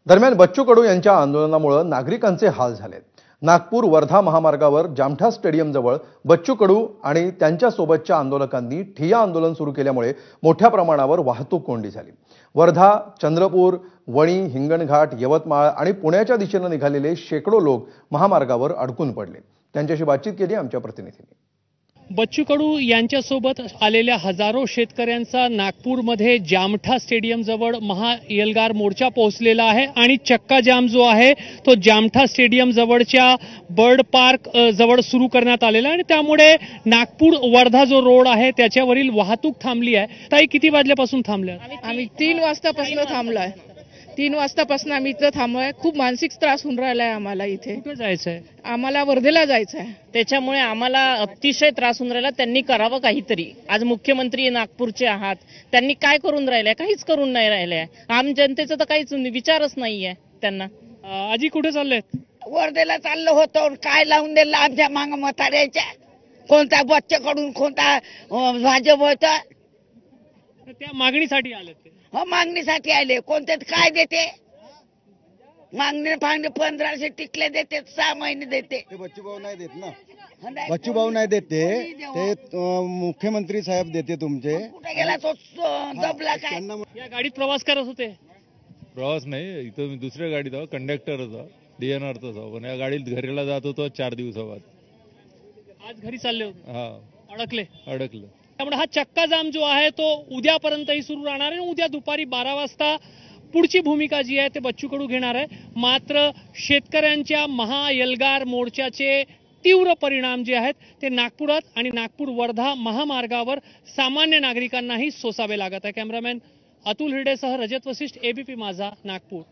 दरम्यान बच्चू कडू यांच्या आंदोलनामुळे नागरिकांचे हाल झालेत। नागपूर वर्धा महामार्गावर जामठा स्टेडियम जवळ बच्चू कडू आणि त्यांच्या सोबतच्या आंदोलकांनी ठिय्या आंदोलन सुरू केल्यामुळे मोठ्या प्रमाणावर वाहतूक कोंडी झाली। वर्धा, चंद्रपूर, वणी, हिंगणघाट, यवतमाळ आणि पुण्याच्या दिशेने निघालेले शेकडो लोक महामार्गावर अडकून पडले। त्यांच्याशी बातचीत केली आमच्या प्रतिनिधींनी। बच्चू कडू यांच्यासोबत आलेल्या हजारो शेतकऱ्यांचा नागपूरमध्ये जामठा स्टेडियम जवळ महाएल्गार मोर्चा पोहोचलेला आहे आणि चक्का जाम जो आहे तो जामठा स्टेडियम जवळच्या बर्ड पार्क जवळ सुरू करण्यात आलेला आहे आणि त्यामुळे नागपूर वर्धा जो रोड आहे त्याच्यावरील वाहतूक थांबली आहे। ताई, किती वाजल्यापासून थांबल्या? आम्ही 3 वाजतापासून थांबलोय। 3 वाजतापासून आम्ही इथं थांबलोय। खूप मानसिक त्रास होऊन राहिलाय आम्हाला। इथे कुठे जायचंय? आम्हाला वर्धेला जायचंय। त्याच्यामुळे आम्हाला अतिशय त्रास होऊन राहिला। त्यांनी करावं काहीतरी। आज मुख्यमंत्री नागपूरचे आहात, त्यांनी काय करून राहिले? काहीच करून नाही राहिले। आम जनतेचा तर काहीच विचारच नाहीये त्यांना। आजी कुठे चाललेत? वर्धेला चाललो होतो। काय लावून दिलं आमच्या माग म्हाताऱ्याच्या? कोणता बच्चेकडून कोणता भाजप होता? त्या मागणीसाठी आलेत ते? हो, मागणीसाठी आले। कोणते काय देते? मागणी 1500 टिकले देते, 6 महिने देते। बच्चू भाऊ नाही देत ना, बच्चू भाऊ नाही देते ते मुख्यमंत्री साहेब देते तुमचे। कुठे गेला तो दबला काय? या गाडीत प्रवास करत होते? प्रवास नाही, इथं मी दुसऱ्या गाडीत आहो, कंडक्टर होता, DNRचाच आहो, पण या गाडीत घरीला जात होतो 4 दिवसाबाद। आज घरी चालले होते? हा, अडकलं। त्यामुळे हा चक्का जाम जो आहे तो उद्यापर्यंतही सुरू राहणार आहे। उद्या दुपारी 12 वाजता पुढची भूमिका जी आहे ते बच्चू कडू घेणार आहे। मात्र शेतकऱ्यांच्या महाएल्गार मोर्चाचे तीव्र परिणाम जे आहेत ते नागपुरात आणि नागपूर वर्धा महामार्गावर सामान्य नागरिकांनाही सोसावे लागत आहे। कॅमेरामॅन अतुल हिरडेसह रजत वशिष्ठ, ABP माझा, नागपूर।